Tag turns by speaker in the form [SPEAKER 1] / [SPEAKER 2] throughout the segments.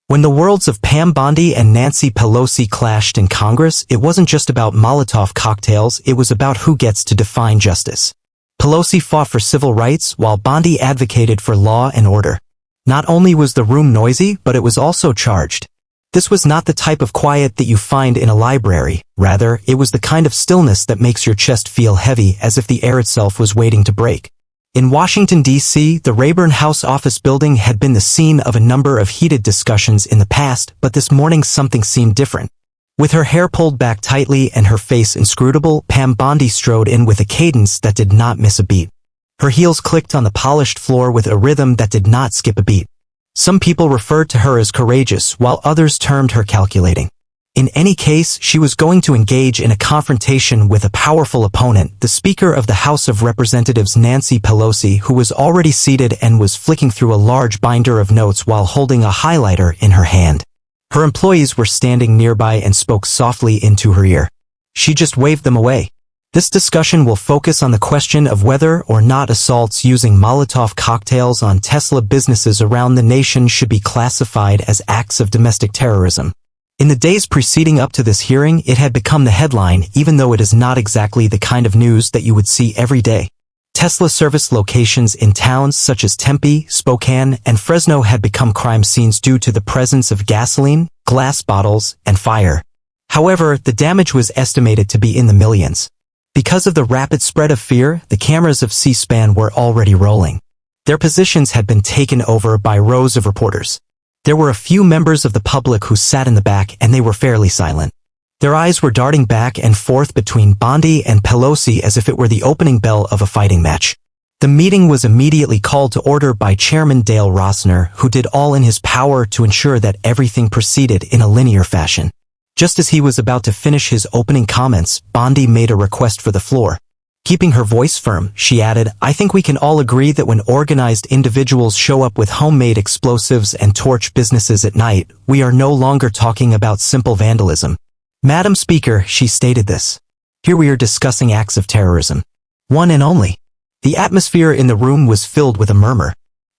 [SPEAKER 1] When the worlds of Pam Bondi and Nancy Pelosi clashed in Congress, it wasn't just about Molotov cocktails, it was about who gets to define justice. Pelosi fought for civil rights, while Bondi advocated for law and order. Not only was the room noisy, but it was also charged. This was not the type of quiet that you find in a library. Rather, it was the kind of stillness that makes your chest feel heavy, as if the air itself was waiting to break. In Washington, D.C., the Rayburn House office building had been the scene of a number of heated discussions in the past, but this morning something seemed different. With her hair pulled back tightly and her face inscrutable, Pam Bondi strode in with a cadence that did not miss a beat. Her heels clicked on the polished floor with a rhythm that did not skip a beat. Some people referred to her as courageous, while others termed her calculating. In any case, she was going to engage in a confrontation with a powerful opponent, the Speaker of the House of Representatives Nancy Pelosi, who was already seated and was flicking through a large binder of notes while holding a highlighter in her hand. Her employees were standing nearby and spoke softly into her ear. She just waved them away. This discussion will focus on the question of whether or not assaults using Molotov cocktails on Tesla businesses around the nation should be classified as acts of domestic terrorism. In the days preceding up to this hearing, it had become the headline, even though it is not exactly the kind of news that you would see every day. Tesla service locations in towns such as Tempe, Spokane, and Fresno had become crime scenes due to the presence of gasoline, glass bottles, and fire. However, the damage was estimated to be in the millions. Because of the rapid spread of fear, the cameras of C-SPAN were already rolling. Their positions had been taken over by rows of reporters. There were a few members of the public who sat in the back, and they were fairly silent. Their eyes were darting back and forth between Bondi and Pelosi as if it were the opening bell of a fighting match. The meeting was immediately called to order by Chairman Dale Rossner, who did all in his power to ensure that everything proceeded in a linear fashion. Just as he was about to finish his opening comments, Bondi made a request for the floor. Keeping her voice firm, she added, "I think we can all agree that when organized individuals show up with homemade explosives and torch businesses at night, we are no longer talking about simple vandalism. Madam Speaker," she stated this. "Here we are discussing acts of terrorism. One and only." The atmosphere in the room was filled with a murmur.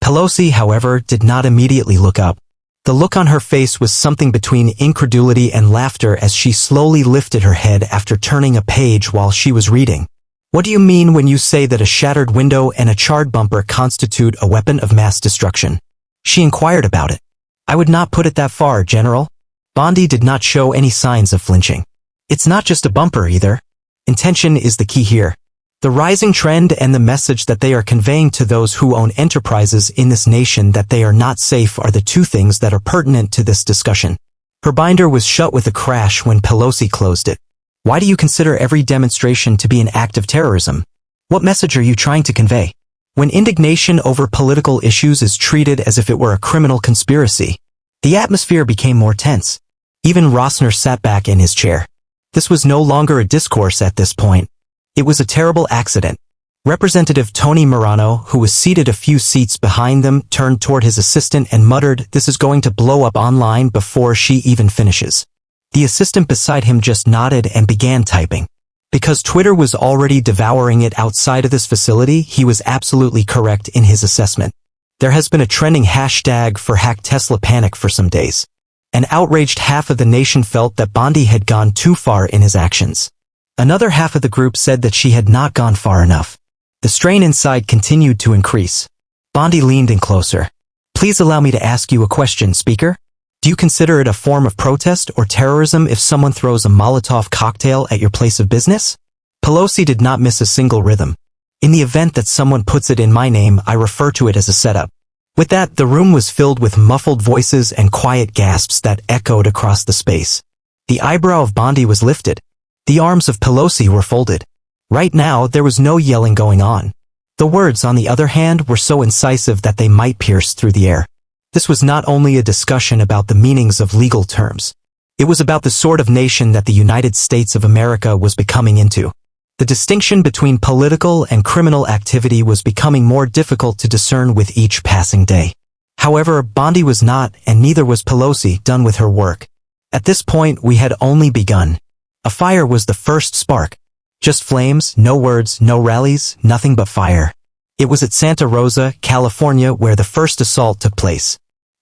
[SPEAKER 1] Pelosi, however, did not immediately look up. The look on her face was something between incredulity and laughter as she slowly lifted her head after turning a page while she was reading. "What do you mean when you say that a shattered window and a charred bumper constitute a weapon of mass destruction?" She inquired about it. "I would not put it that far, General." Bondi did not show any signs of flinching. "It's not just a bumper either. Intention is the key here. The rising trend and the message that they are conveying to those who own enterprises in this nation that they are not safe are the two things that are pertinent to this discussion." Her binder was shut with a crash when Pelosi closed it. "Why do you consider every demonstration to be an act of terrorism? What message are you trying to convey? When indignation over political issues is treated as if it were a criminal conspiracy?" The atmosphere became more tense. Even Rossner sat back in his chair. This was no longer a discourse at this point. It was a terrible accident. Representative Tony Marano, who was seated a few seats behind them, turned toward his assistant and muttered, "This is going to blow up online before she even finishes." The assistant beside him just nodded and began typing. Because Twitter was already devouring it outside of this facility, he was absolutely correct in his assessment. There has been a trending hashtag for Hack Tesla Panic for some days. An outraged half of the nation felt that Bondi had gone too far in his actions. Another half of the group said that she had not gone far enough. The strain inside continued to increase. Bondi leaned in closer. "Please allow me to ask you a question, Speaker. Do you consider it a form of protest or terrorism if someone throws a Molotov cocktail at your place of business?" Pelosi did not miss a single rhythm. "In the event that someone puts it in my name, I refer to it as a setup." With that, the room was filled with muffled voices and quiet gasps that echoed across the space. The eyebrow of Bondi was lifted. The arms of Pelosi were folded. Right now, there was no yelling going on. The words, on the other hand, were so incisive that they might pierce through the air. This was not only a discussion about the meanings of legal terms. It was about the sort of nation that the United States of America was becoming into. The distinction between political and criminal activity was becoming more difficult to discern with each passing day. However, Bondi was not, and neither was Pelosi, done with her work. At this point, we had only begun. A fire was the first spark. Just flames, no words, no rallies, nothing but fire. It was at Santa Rosa, California, where the first assault took place.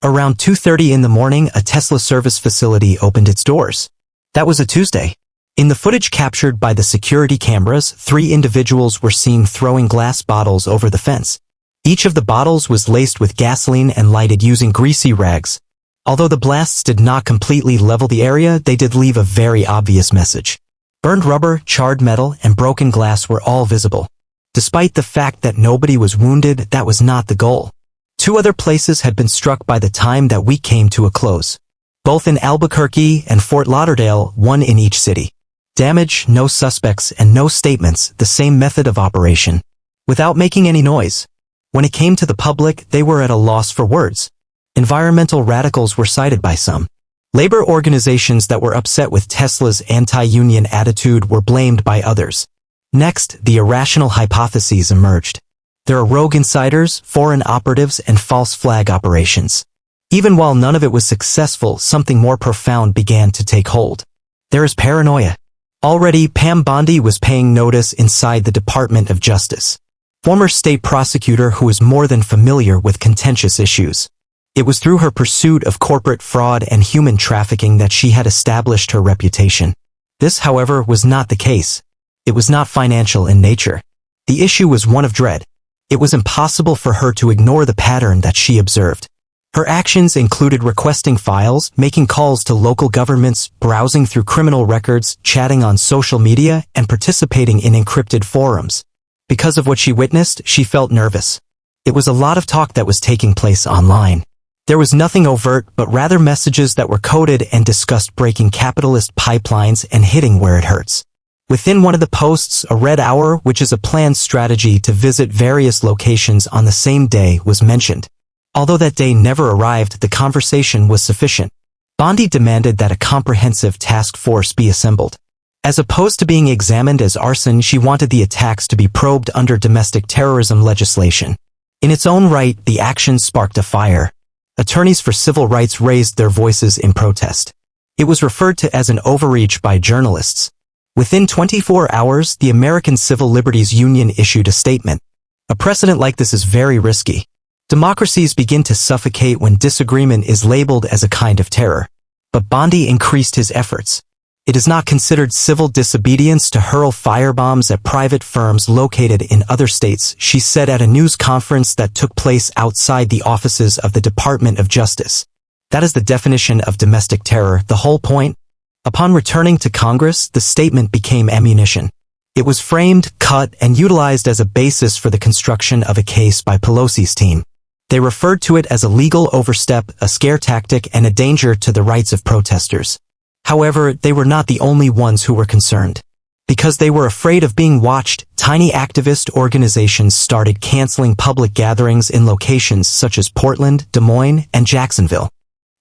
[SPEAKER 1] Around 2:30 in the morning, a Tesla service facility opened its doors. That was a Tuesday. In the footage captured by the security cameras, 3 individuals were seen throwing glass bottles over the fence. Each of the bottles was laced with gasoline and lighted using greasy rags. Although the blasts did not completely level the area, they did leave a very obvious message. Burned rubber, charred metal, and broken glass were all visible. Despite the fact that nobody was wounded, that was not the goal. 2 other places had been struck by the time that week came to a close. Both in Albuquerque and Fort Lauderdale, one in each city. Damage, no suspects, and no statements, the same method of operation. Without making any noise. When it came to the public, they were at a loss for words. Environmental radicals were cited by some. Labor organizations that were upset with Tesla's anti-union attitude were blamed by others. Next, the irrational hypotheses emerged. There are rogue insiders, foreign operatives, and false flag operations. Even while none of it was successful, something more profound began to take hold. There is paranoia. Already, Pam Bondi was paying notice inside the Department of Justice. Former state prosecutor who was more than familiar with contentious issues. It was through her pursuit of corporate fraud and human trafficking that she had established her reputation. This, however, was not the case. It was not financial in nature. The issue was one of dread. It was impossible for her to ignore the pattern that she observed. Her actions included requesting files, making calls to local governments, browsing through criminal records, chatting on social media, and participating in encrypted forums. Because of what she witnessed, she felt nervous. It was a lot of talk that was taking place online. There was nothing overt, but rather messages that were coded and discussed breaking capitalist pipelines and hitting where it hurts. Within one of the posts, a red hour, which is a planned strategy to visit various locations on the same day, was mentioned. Although that day never arrived, the conversation was sufficient. Bondi demanded that a comprehensive task force be assembled. As opposed to being examined as arson, she wanted the attacks to be probed under domestic terrorism legislation. In its own right, the action sparked a fire. Attorneys for civil rights raised their voices in protest. It was referred to as an overreach by journalists. Within 24 hours, the American Civil Liberties Union issued a statement. A precedent like this is very risky. Democracies begin to suffocate when disagreement is labeled as a kind of terror. But Bondi increased his efforts. It is not considered civil disobedience to hurl firebombs at private firms located in other states, she said at a news conference that took place outside the offices of the Department of Justice. That is the definition of domestic terror, the whole point. Upon returning to Congress, the statement became ammunition. It was framed, cut, and utilized as a basis for the construction of a case by Pelosi's team. They referred to it as a legal overstep, a scare tactic, and a danger to the rights of protesters. However, they were not the only ones who were concerned. Because they were afraid of being watched, tiny activist organizations started canceling public gatherings in locations such as Portland, Des Moines, and Jacksonville.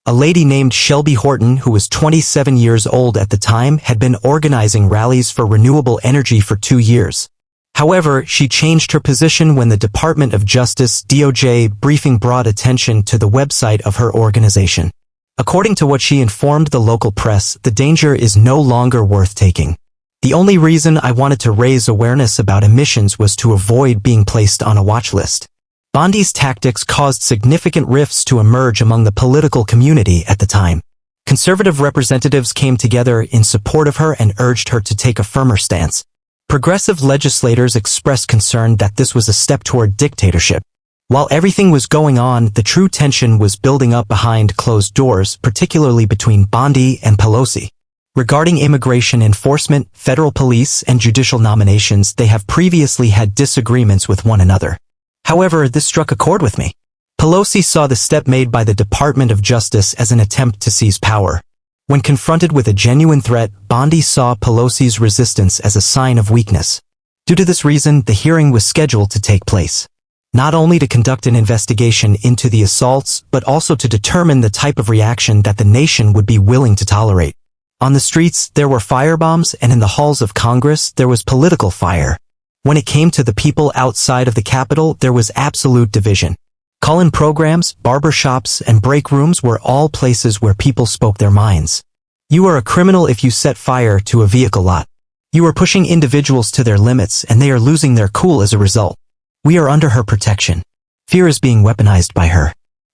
[SPEAKER 1] A lady named Shelby Horton, who was 27 years old at the time, had been organizing rallies for renewable energy for 2 years. However, she changed her position when the Department of Justice (DOJ) briefing brought attention to the website of her organization. According to what she informed the local press, the danger is no longer worth taking. The only reason I wanted to raise awareness about emissions was to avoid being placed on a watch list. Bondi's tactics caused significant rifts to emerge among the political community at the time. Conservative representatives came together in support of her and urged her to take a firmer stance. Progressive legislators expressed concern that this was a step toward dictatorship. While everything was going on, the true tension was building up behind closed doors, particularly between Bondi and Pelosi. Regarding immigration enforcement, federal police, and judicial nominations, they have previously had disagreements with one another. However, this struck a chord with me. Pelosi saw the step made by the Department of Justice as an attempt to seize power. When confronted with a genuine threat, Bondi saw Pelosi's resistance as a sign of weakness. Due to this reason, the hearing was scheduled to take place. Not only to conduct an investigation into the assaults, but also to determine the type of reaction that the nation would be willing to tolerate. On the streets, there were firebombs, and in the halls of Congress, there was political fire. When it came to the people outside of the Capitol, there was absolute division. Call-in programs, barbershops, and break rooms were all places where people spoke their minds. You are a criminal if you set fire to a vehicle lot. You are pushing individuals to their limits, and they are losing their cool as a result. We are under her protection. Fear is being weaponized by her.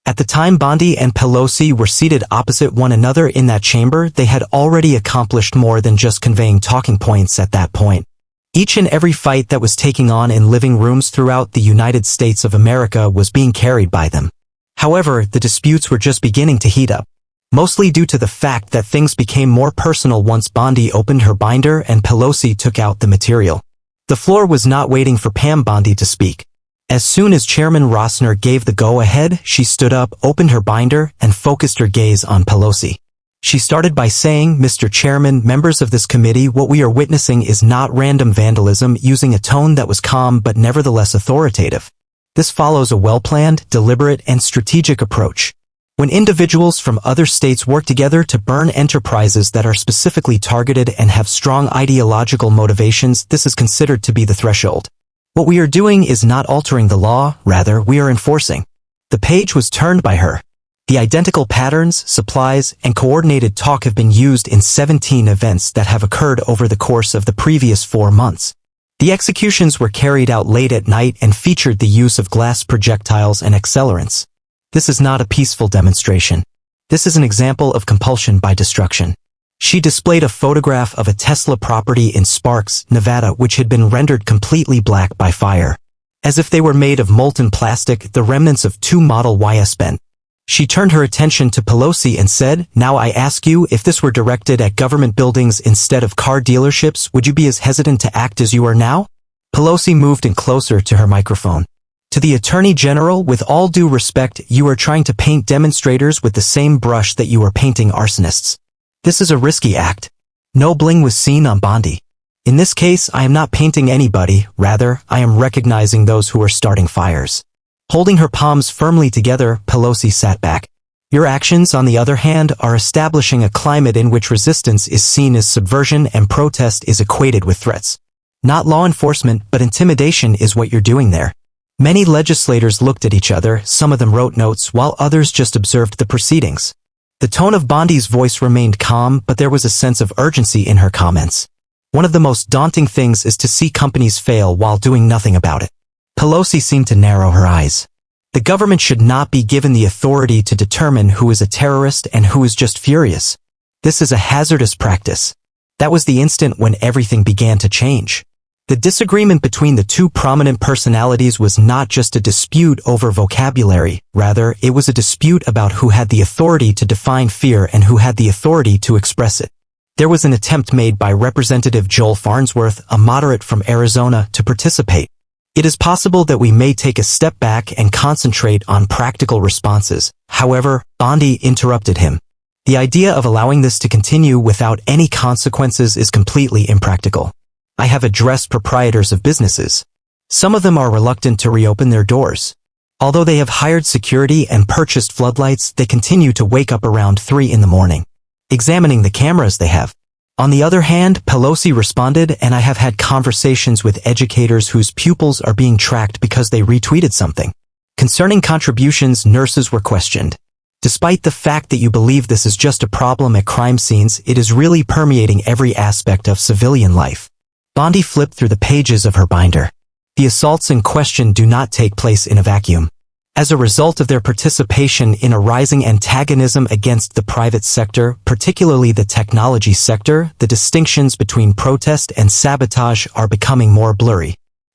[SPEAKER 1] At the time Bondi and Pelosi were seated opposite one another in that chamber, they had already accomplished more than just conveying talking points at that point. Each and every fight that was taking on in living rooms throughout the United States of America was being carried by them. However, the disputes were just beginning to heat up, mostly due to the fact that things became more personal once Bondi opened her binder and Pelosi took out the material. The floor was not waiting for Pam Bondi to speak. As soon as Chairman Rossner gave the go-ahead, she stood up, opened her binder, and focused her gaze on Pelosi. She started by saying, "Mr. Chairman, members of this committee, what we are witnessing is not random vandalism," using a tone that was calm but nevertheless authoritative. This follows a well-planned, deliberate, and strategic approach. When individuals from other states work together to burn enterprises that are specifically targeted and have strong ideological motivations, this is considered to be the threshold. What we are doing is not altering the law, rather, we are enforcing. The page was turned by her. The identical patterns, supplies, and coordinated talk have been used in 17 events that have occurred over the course of the previous 4 months. The executions were carried out late at night and featured the use of glass projectiles and accelerants. This is not a peaceful demonstration. This is an example of compulsion by destruction. She displayed a photograph of a Tesla property in Sparks, Nevada, which had been rendered completely black by fire. As if they were made of molten plastic, the remnants of 2 Model Ys bent. She turned her attention to Pelosi and said, "Now I ask you, if this were directed at government buildings instead of car dealerships, would you be as hesitant to act as you are now?" Pelosi moved in closer to her microphone. "To the Attorney General, with all due respect, you are trying to paint demonstrators with the same brush that you are painting arsonists. This is a risky act." No bling was seen on Bondi. "In this case, I am not painting anybody, rather, I am recognizing those who are starting fires." Holding her palms firmly together, Pelosi sat back. "Your actions, on the other hand, are establishing a climate in which resistance is seen as subversion and protest is equated with threats. Not law enforcement, but intimidation is what you're doing there." Many legislators looked at each other, some of them wrote notes, while others just observed the proceedings. The tone of Bondi's voice remained calm, but there was a sense of urgency in her comments. One of the most daunting things is to see companies fail while doing nothing about it. Pelosi seemed to narrow her eyes. The government should not be given the authority to determine who is a terrorist and who is just furious. This is a hazardous practice. That was the instant when everything began to change. The disagreement between the 2 prominent personalities was not just a dispute over vocabulary, rather, it was a dispute about who had the authority to define fear and who had the authority to express it. There was an attempt made by Representative Joel Farnsworth, a moderate from Arizona, to participate. It is possible that we may take a step back and concentrate on practical responses. However, Bondi interrupted him. The idea of allowing this to continue without any consequences is completely impractical. I have addressed proprietors of businesses. Some of them are reluctant to reopen their doors. Although they have hired security and purchased floodlights, they continue to wake up around 3 in the morning, examining the cameras they have. On the other hand, Pelosi responded, "And I have had conversations with educators whose pupils are being tracked because they retweeted something. Concerning contributions, nurses were questioned. Despite the fact that you believe this is just a problem at crime scenes, it is really permeating every aspect of civilian life." Bondi flipped through the pages of her binder. The assaults in question do not take place in a vacuum. As a result of their participation in a rising antagonism against the private sector, particularly the technology sector, the distinctions between protest and sabotage are becoming more blurry.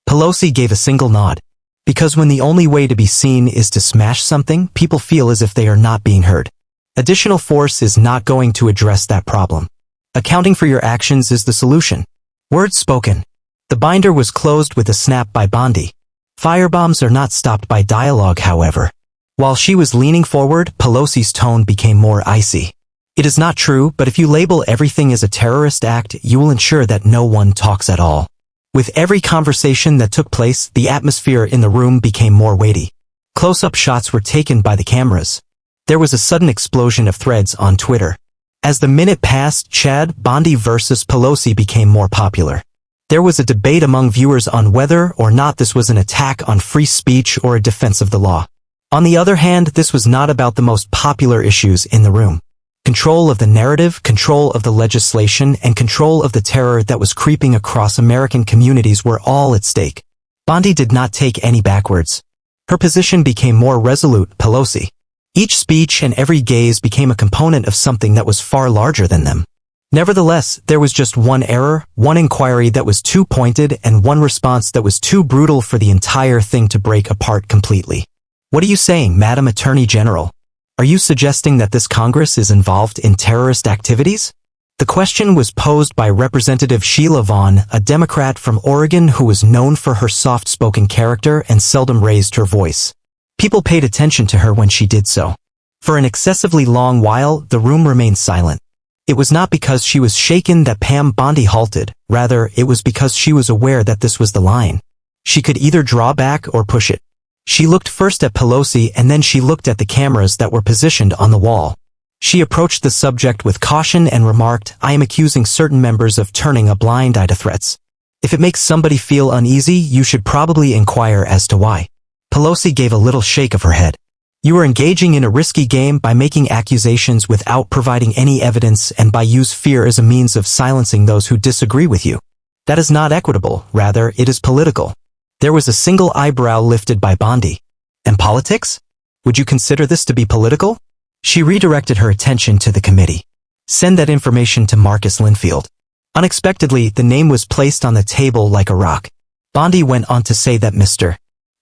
[SPEAKER 1] Pelosi gave a single nod. Because when the only way to be seen is to smash something, people feel as if they are not being heard. Additional force is not going to address that problem. Accounting for your actions is the solution. Words spoken. The binder was closed with a snap by Bondi. Firebombs are not stopped by dialogue, however. While she was leaning forward, Pelosi's tone became more icy. "It is not true, but if you label everything as a terrorist act, you will ensure that no one talks at all." With every conversation that took place, the atmosphere in the room became more weighty. Close-up shots were taken by the cameras. There was a sudden explosion of threads on Twitter. As the minute passed, Chad, Bondi versus Pelosi became more popular. There was a debate among viewers on whether or not this was an attack on free speech or a defense of the law. On the other hand, this was not about the most popular issues in the room. Control of the narrative, control of the legislation, and control of the terror that was creeping across American communities were all at stake. Bondi did not take any backwards. Her position became more resolute. "Pelosi, Each speech and every gaze became a component of something that was far larger than them. Nevertheless, there was just one error, one inquiry that was too pointed, and one response that was too brutal for the entire thing to break apart completely. What are you saying, Madam Attorney General? Are you suggesting that this Congress is involved in terrorist activities? The question was posed by Representative Sheila Vaughn, a Democrat from Oregon who was known for her soft-spoken character and seldom raised her voice. People paid attention to her when she did so. For an excessively long while, the room remained silent. It was not because she was shaken that Pam Bondi halted, rather, it was because she was aware that this was the line. She could either draw back or push it. She looked first at Pelosi and then she looked at the cameras that were positioned on the wall. She approached the subject with caution and remarked, "I am accusing certain members of turning a blind eye to threats. If it makes somebody feel uneasy, you should probably inquire as to why." Pelosi gave a little shake of her head. "You are engaging in a risky game by making accusations without providing any evidence and by use fear as a means of silencing those who disagree with you. That is not equitable, rather, it is political." There was a single eyebrow lifted by Bondi. "And politics? Would you consider this to be political?" She redirected her attention to the committee. "Send that information to Marcus Linfield." Unexpectedly, the name was placed on the table like a rock. Bondi went on to say that Mr.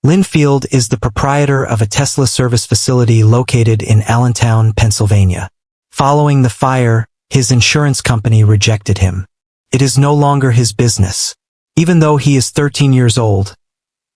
[SPEAKER 1] Linfield is the proprietor of a Tesla service facility located in Allentown, Pennsylvania. Following the fire, his insurance company rejected him. It is no longer his business. Even though he is 13 years old,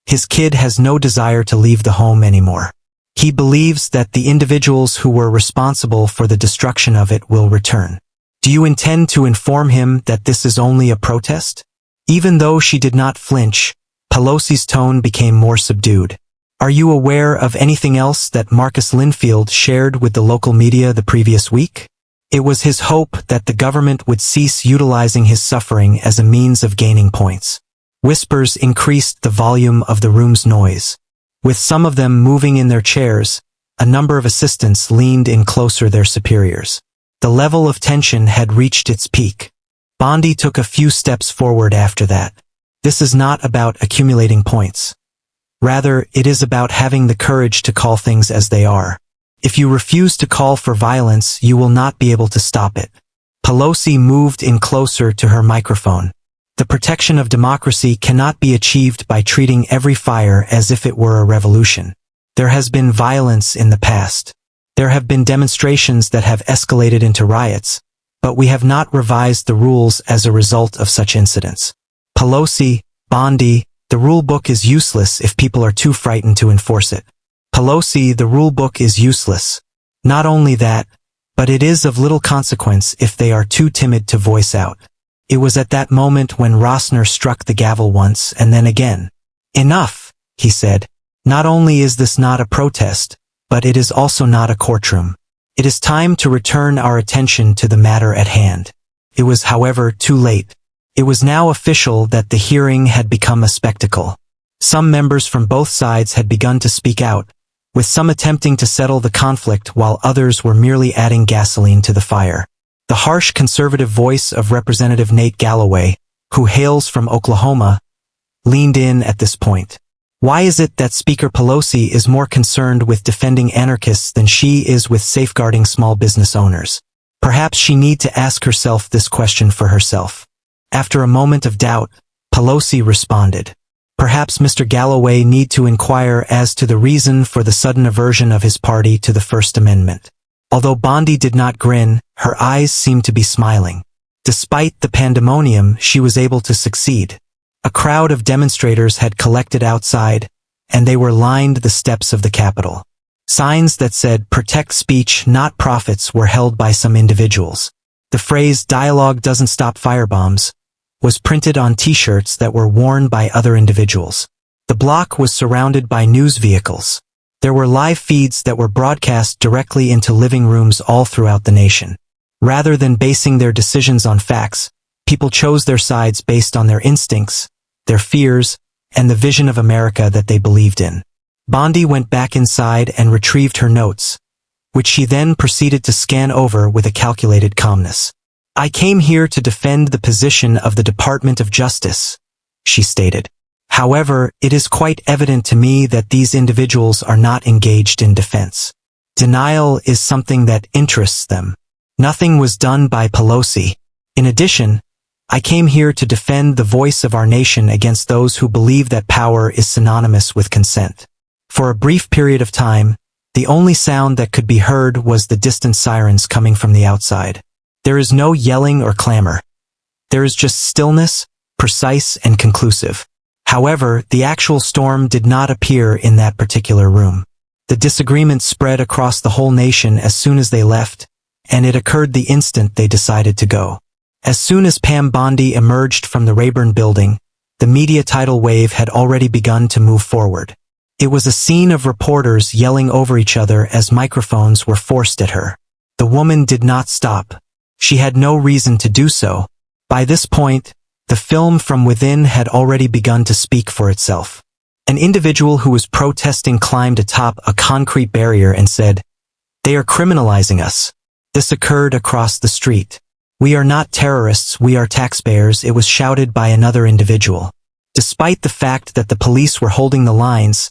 [SPEAKER 1] his kid has no desire to leave the home anymore. He believes that the individuals who were responsible for the destruction of it will return. Do you intend to inform him that this is only a protest? Even though she did not flinch, Pelosi's tone became more subdued. Are you aware of anything else that Marcus Linfield shared with the local media the previous week? It was his hope that the government would cease utilizing his suffering as a means of gaining points. Whispers increased the volume of the room's noise. With some of them moving in their chairs, a number of assistants leaned in closer to their superiors. The level of tension had reached its peak. Bondi took a few steps forward after that. This is not about accumulating points. Rather, it is about having the courage to call things as they are. If you refuse to call for violence, you will not be able to stop it. Pelosi moved in closer to her microphone. The protection of democracy cannot be achieved by treating every fire as if it were a revolution. There has been violence in the past. There have been demonstrations that have escalated into riots, but we have not revised the rules as a result of such incidents. Pelosi, Bondi, the rule book is useless if people are too frightened to enforce it. Pelosi, the rule book is useless. Not only that, but it is of little consequence if they are too timid to voice out. It was at that moment when Rossner struck the gavel once and then again. "Enough," he said. "Not only is this not a protest, but it is also not a courtroom. It is time to return our attention to the matter at hand." It was, however, too late. It was now official that the hearing had become a spectacle. Some members from both sides had begun to speak out, with some attempting to settle the conflict while others were merely adding gasoline to the fire. The harsh conservative voice of Representative Nate Galloway, who hails from Oklahoma, leaned in at this point. Why is it that Speaker Pelosi is more concerned with defending anarchists than she is with safeguarding small business owners? Perhaps she need to ask herself this question for herself. After a moment of doubt, Pelosi responded. Perhaps Mr. Galloway need to inquire as to the reason for the sudden aversion of his party to the First Amendment. Although Bondi did not grin, her eyes seemed to be smiling. Despite the pandemonium, she was able to succeed. A crowd of demonstrators had collected outside, and they were lined the steps of the Capitol. Signs that said, "Protect speech, not profits," were held by some individuals. The phrase, "Dialogue doesn't stop firebombs," was printed on T-shirts that were worn by other individuals. The block was surrounded by news vehicles. There were live feeds that were broadcast directly into living rooms all throughout the nation. Rather than basing their decisions on facts, people chose their sides based on their instincts, their fears, and the vision of America that they believed in. Bondi went back inside and retrieved her notes, which she then proceeded to scan over with a calculated calmness. "I came here to defend the position of the Department of Justice," she stated. "However, it is quite evident to me that these individuals are not engaged in defense. Denial is something that interests them. Nothing was done by Pelosi. In addition, I came here to defend the voice of our nation against those who believe that power is synonymous with consent. For a brief period of time, the only sound that could be heard was the distant sirens coming from the outside. There is no yelling or clamor. There is just stillness, precise and conclusive. However, the actual storm did not appear in that particular room. The disagreement spread across the whole nation as soon as they left, and it occurred the instant they decided to go. As soon as Pam Bondi emerged from the Rayburn building, the media tidal wave had already begun to move forward. It was a scene of reporters yelling over each other as microphones were forced at her. The woman did not stop. She had no reason to do so. By this point, the film from within had already begun to speak for itself. An individual who was protesting climbed atop a concrete barrier and said, "They are criminalizing us." This occurred across the street. "We are not terrorists, we are taxpayers," it was shouted by another individual. Despite the fact that the police were holding the lines,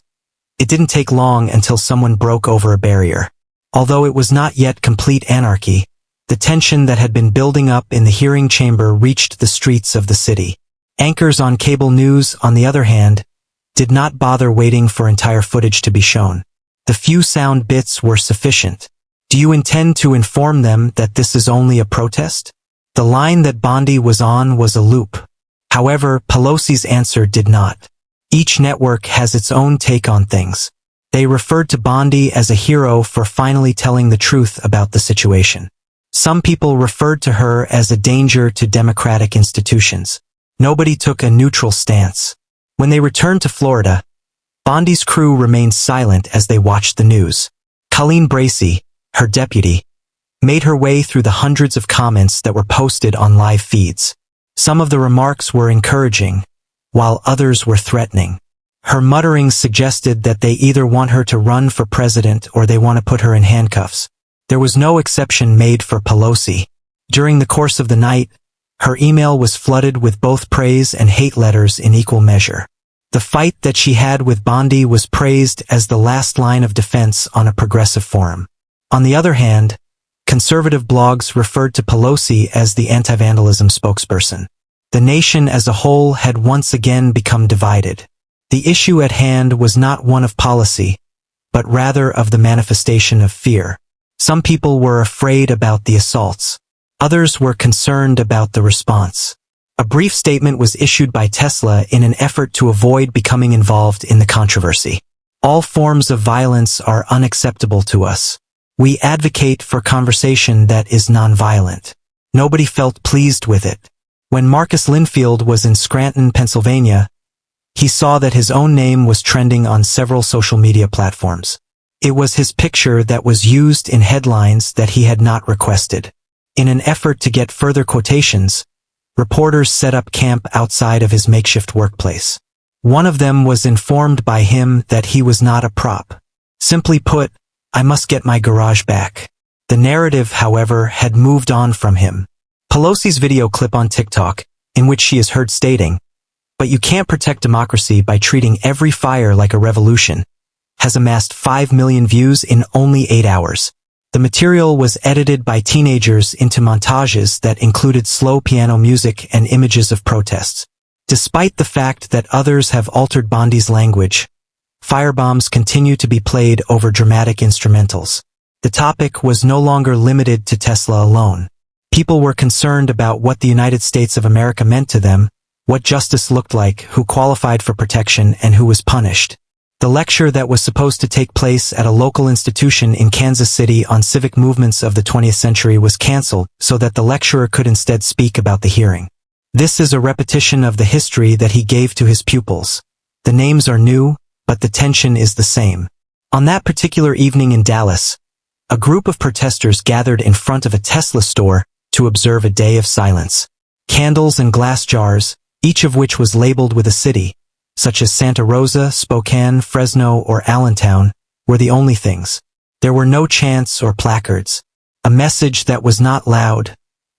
[SPEAKER 1] it didn't take long until someone broke over a barrier. Although it was not yet complete anarchy, the tension that had been building up in the hearing chamber reached the streets of the city. Anchors on cable news, on the other hand, did not bother waiting for entire footage to be shown. The few sound bits were sufficient. "Do you intend to inform them that this is only a protest?" The line that Bondi was on was a loop. However, Pelosi's answer did not. Each network has its own take on things. They referred to Bondi as a hero for finally telling the truth about the situation. Some people referred to her as a danger to democratic institutions. Nobody took a neutral stance. When they returned to Florida, Bondi's crew remained silent as they watched the news. Colleen Bracey, her deputy, made her way through the hundreds of comments that were posted on live feeds. Some of the remarks were encouraging, while others were threatening. Her mutterings suggested that they either want her to run for president or they want to put her in handcuffs. There was no exception made for Pelosi. During the course of the night, her email was flooded with both praise and hate letters in equal measure. The fight that she had with Bondi was praised as the last line of defense on a progressive forum. On the other hand, conservative blogs referred to Pelosi as the anti-vandalism spokesperson. The nation as a whole had once again become divided. The issue at hand was not one of policy, but rather of the manifestation of fear. Some people were afraid about the assaults. Others were concerned about the response. A brief statement was issued by Tesla in an effort to avoid becoming involved in the controversy. "All forms of violence are unacceptable to us. We advocate for conversation that is nonviolent." Nobody felt pleased with it. When Marcus Linfield was in Scranton, Pennsylvania, he saw that his own name was trending on several social media platforms. It was his picture that was used in headlines that he had not requested. In an effort to get further quotations, reporters set up camp outside of his makeshift workplace. One of them was informed by him that he was not a prop. Simply put, "I must get my garage back." The narrative, however, had moved on from him. Pelosi's video clip on TikTok, in which she is heard stating, "But you can't protect democracy by treating every fire like a revolution," has amassed 5 million views in only 8 hours. The material was edited by teenagers into montages that included slow piano music and images of protests. Despite the fact that others have altered Bondi's language, firebombs continue to be played over dramatic instrumentals. The topic was no longer limited to Tesla alone. People were concerned about what the United States of America meant to them, what justice looked like, who qualified for protection, and who was punished. The lecture that was supposed to take place at a local institution in Kansas City on civic movements of the 20th century was canceled so that the lecturer could instead speak about the hearing. This is a repetition of the history that he gave to his pupils. The names are new, but the tension is the same. On that particular evening in Dallas, a group of protesters gathered in front of a Tesla store to observe a day of silence. Candles and glass jars, each of which was labeled with a city, such as Santa Rosa, Spokane, Fresno, or Allentown, were the only things. There were no chants or placards. A message that was not loud,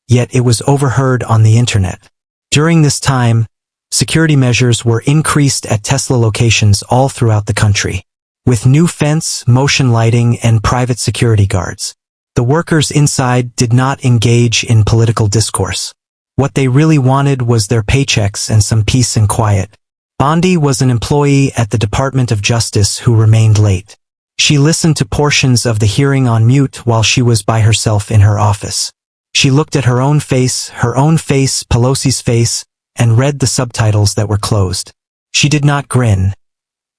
[SPEAKER 1] yet it was overheard on the internet. During this time, security measures were increased at Tesla locations all throughout the country. with new fence, motion lighting, and private security guards. The workers inside did not engage in political discourse. What they really wanted was their paychecks and some peace and quiet. Bondi was an employee at the Department of Justice who remained late. She listened to portions of the hearing on mute while she was by herself in her office. She looked at her own face, Pelosi's face, and read the subtitles that were closed. She did not grin.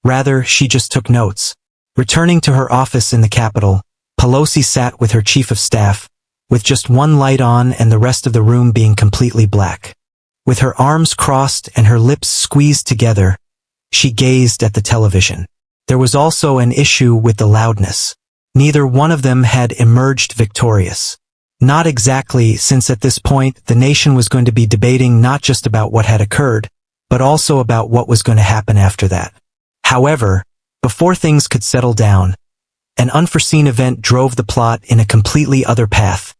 [SPEAKER 1] Rather, she just took notes. Returning to her office in the Capitol, Pelosi sat with her chief of staff, with just one light on and the rest of the room being completely black. With her arms crossed and her lips squeezed together, she gazed at the television. There was also an issue with the loudness. Neither one of them had emerged victorious. Not exactly, since at this point the nation was going to be debating not just about what had occurred, but also about what was going to happen after that. However, before things could settle down, an unforeseen event drove the plot in a completely other path,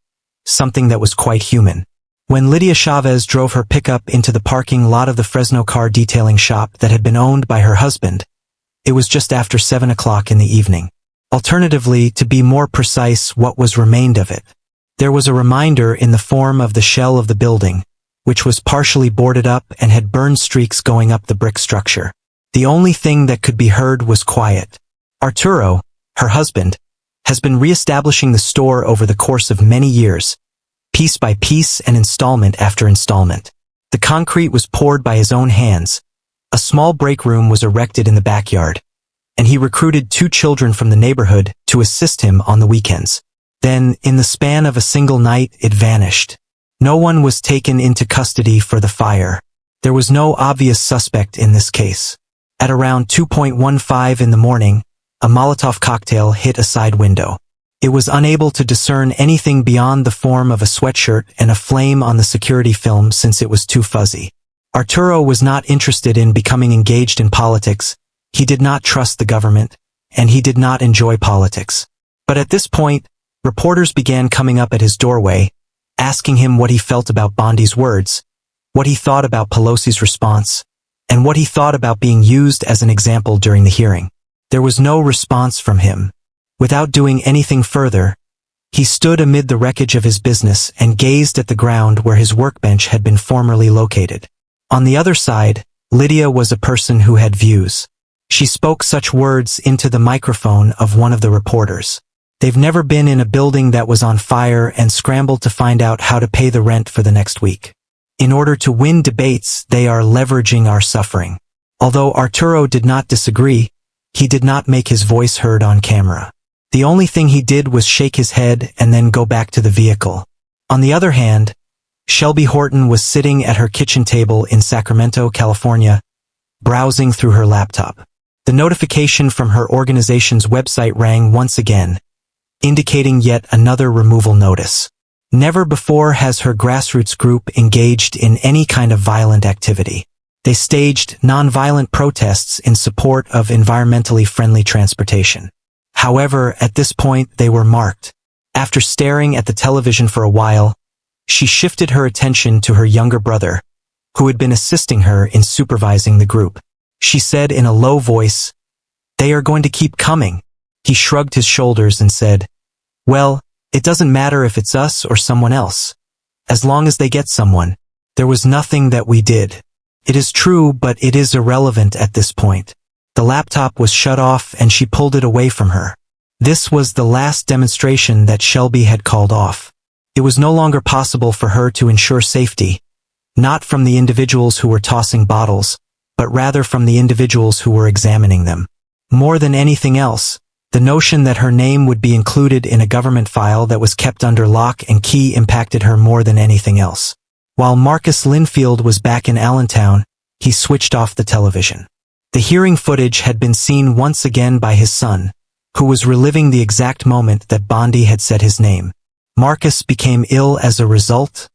[SPEAKER 1] something that was quite human. When Lydia Chavez drove her pickup into the parking lot of the Fresno car detailing shop that had been owned by her husband, it was just after 7 o'clock in the evening. Alternatively, to be more precise, what was remained of it. There was a reminder in the form of the shell of the building, which was partially boarded up and had burned streaks going up the brick structure. The only thing that could be heard was quiet. Arturo, her husband, has been reestablishing the store over the course of many years, piece by piece and installment after installment. The concrete was poured by his own hands. A small break room was erected in the backyard, and he recruited 2 children from the neighborhood to assist him on the weekends. Then, in the span of a single night, it vanished. No one was taken into custody for the fire. There was no obvious suspect in this case. At around 2:15 in the morning, a Molotov cocktail hit a side window. It was unable to discern anything beyond the form of a sweatshirt and a flame on the security film since it was too fuzzy. Arturo was not interested in becoming engaged in politics. He did not trust the government, and he did not enjoy politics. But at this point, reporters began coming up at his doorway, asking him what he felt about Bondi's words, what he thought about Pelosi's response, and what he thought about being used as an example during the hearing. There was no response from him. Without doing anything further, he stood amid the wreckage of his business and gazed at the ground where his workbench had been formerly located. On the other side, Lydia was a person who had views. She spoke such words into the microphone of one of the reporters. They've never been in a building that was on fire and scrambled to find out how to pay the rent for the next week. In order to win debates, they are leveraging our suffering. Although Arturo did not disagree, he did not make his voice heard on camera. The only thing he did was shake his head and then go back to the vehicle. On the other hand, Shelby Horton was sitting at her kitchen table in Sacramento, California, browsing through her laptop. The notification from her organization's website rang once again, indicating yet another removal notice. Never before has her grassroots group engaged in any kind of violent activity. They staged nonviolent protests in support of environmentally friendly transportation. However, at this point, they were marked. After staring at the television for a while, she shifted her attention to her younger brother, who had been assisting her in supervising the group. She said in a low voice, "They are going to keep coming." He shrugged his shoulders and said, "Well, it doesn't matter if it's us or someone else. As long as they get someone. There was nothing that we did. It is true, but it is irrelevant at this point." The laptop was shut off and she pulled it away from her. This was the last demonstration that Shelby had called off. It was no longer possible for her to ensure safety, not from the individuals who were tossing bottles, but rather from the individuals who were examining them. More than anything else, the notion that her name would be included in a government file that was kept under lock and key impacted her more than anything else. While Marcus Linfield was back in Allentown, he switched off the television. The hearing footage had been seen once again by his son, who was reliving the exact moment that Bondi had said his name. Marcus became ill as a result.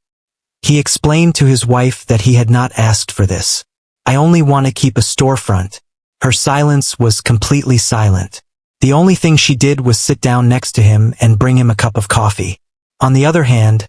[SPEAKER 1] He explained to his wife that he had not asked for this. "I only want to keep a storefront." Her silence was completely silent. The only thing she did was sit down next to him and bring him a cup of coffee. On the other hand,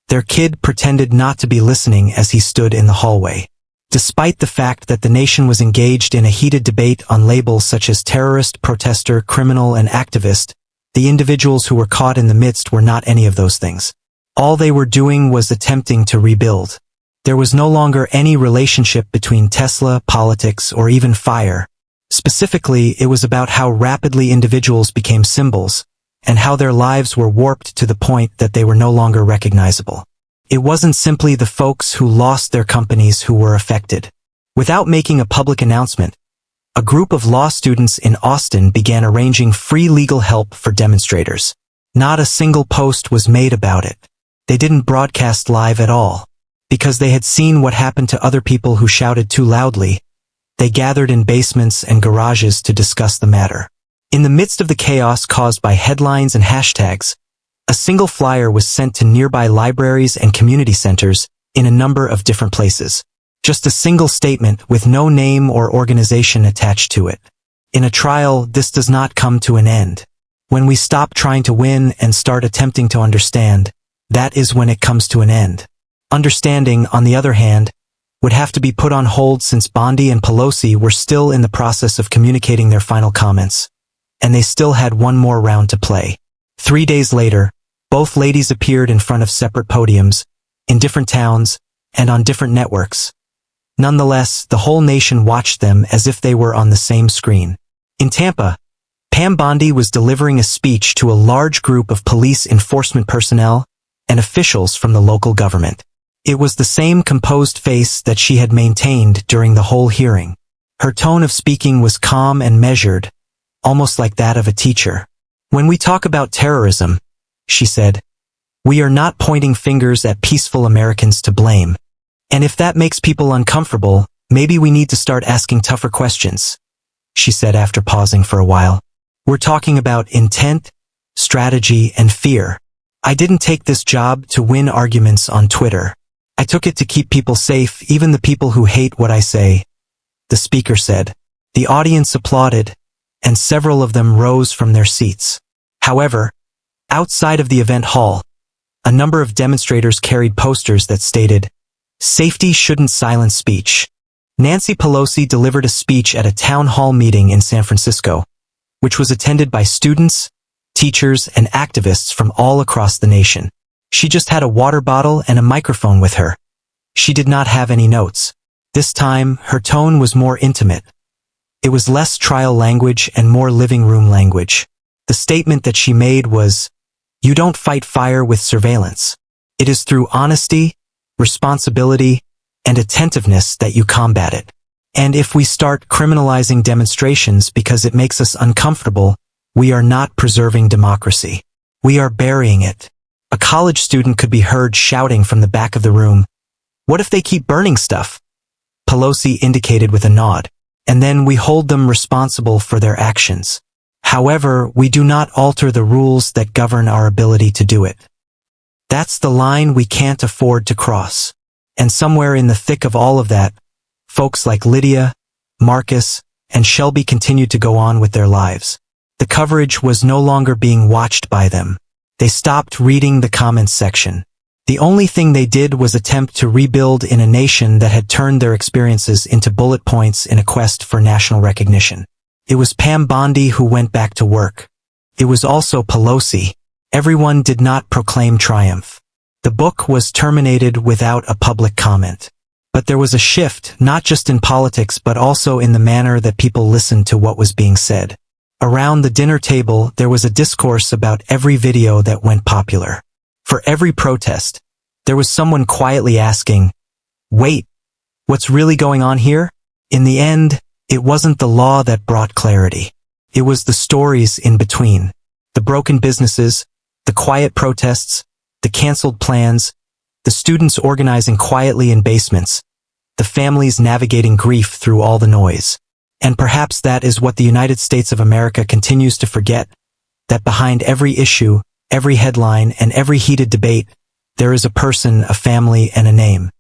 [SPEAKER 1] their kid pretended not to be listening as he stood in the hallway. Despite the fact that the nation was engaged in a heated debate on labels such as terrorist, protester, criminal, and activist, the individuals who were caught in the midst were not any of those things. All they were doing was attempting to rebuild. There was no longer any relationship between Tesla, politics, or even fire. Specifically, it was about how rapidly individuals became symbols, and how their lives were warped to the point that they were no longer recognizable. It wasn't simply the folks who lost their companies who were affected. Without making a public announcement, a group of law students in Austin began arranging free legal help for demonstrators. Not a single post was made about it. They didn't broadcast live at all. Because they had seen what happened to other people who shouted too loudly, they gathered in basements and garages to discuss the matter. In the midst of the chaos caused by headlines and hashtags, a single flyer was sent to nearby libraries and community centers in a number of different places. Just a single statement with no name or organization attached to it. In a trial, this does not come to an end. When we stop trying to win and start attempting to understand, that is when it comes to an end. Understanding, on the other hand, would have to be put on hold since Bondi and Pelosi were still in the process of communicating their final comments, and they still had one more round to play. 3 days later, both ladies appeared in front of separate podiums, in different towns, and on different networks. Nonetheless, the whole nation watched them as if they were on the same screen. In Tampa, Pam Bondi was delivering a speech to a large group of police enforcement personnel and officials from the local government. It was the same composed face that she had maintained during the whole hearing. Her tone of speaking was calm and measured, almost like that of a teacher. When we talk about terrorism, she said, we are not pointing fingers at peaceful Americans to blame. And if that makes people uncomfortable, maybe we need to start asking tougher questions, she said after pausing for a while. We're talking about intent, strategy, and fear. I didn't take this job to win arguments on Twitter. I took it to keep people safe, even the people who hate what I say, the speaker said. The audience applauded, and several of them rose from their seats. However, outside of the event hall, a number of demonstrators carried posters that stated, "Safety shouldn't silence speech." Nancy Pelosi delivered a speech at a town hall meeting in San Francisco, which was attended by students, teachers, and activists from all across the nation. She just had a water bottle and a microphone with her. She did not have any notes. This time, her tone was more intimate. It was less trial language and more living room language. The statement that she made was, "You don't fight fire with surveillance. It is through honesty, responsibility, and attentiveness that you combat it. And if we start criminalizing demonstrations because it makes us uncomfortable, we are not preserving democracy. We are burying it." A college student could be heard shouting from the back of the room, "What if they keep burning stuff?" Pelosi indicated with a nod. "And then we hold them responsible for their actions. However, we do not alter the rules that govern our ability to do it." That's the line we can't afford to cross. And somewhere in the thick of all of that, folks like Lydia, Marcus, and Shelby continued to go on with their lives. The coverage was no longer being watched by them. They stopped reading the comments section. The only thing they did was attempt to rebuild in a nation that had turned their experiences into bullet points in a quest for national recognition. It was Pam Bondi who went back to work. It was also Pelosi. Everyone did not proclaim triumph. The book was terminated without a public comment. But there was a shift, not just in politics but also in the manner that people listened to what was being said. Around the dinner table, there was a discourse about every video that went popular. For every protest, there was someone quietly asking, "Wait, what's really going on here?" In the end, it wasn't the law that brought clarity. It was the stories in between. The broken businesses, the quiet protests, the canceled plans, the students organizing quietly in basements, the families navigating grief through all the noise. And perhaps that is what the United States of America continues to forget, that behind every issue, every headline, and every heated debate, there is a person, a family, and a name.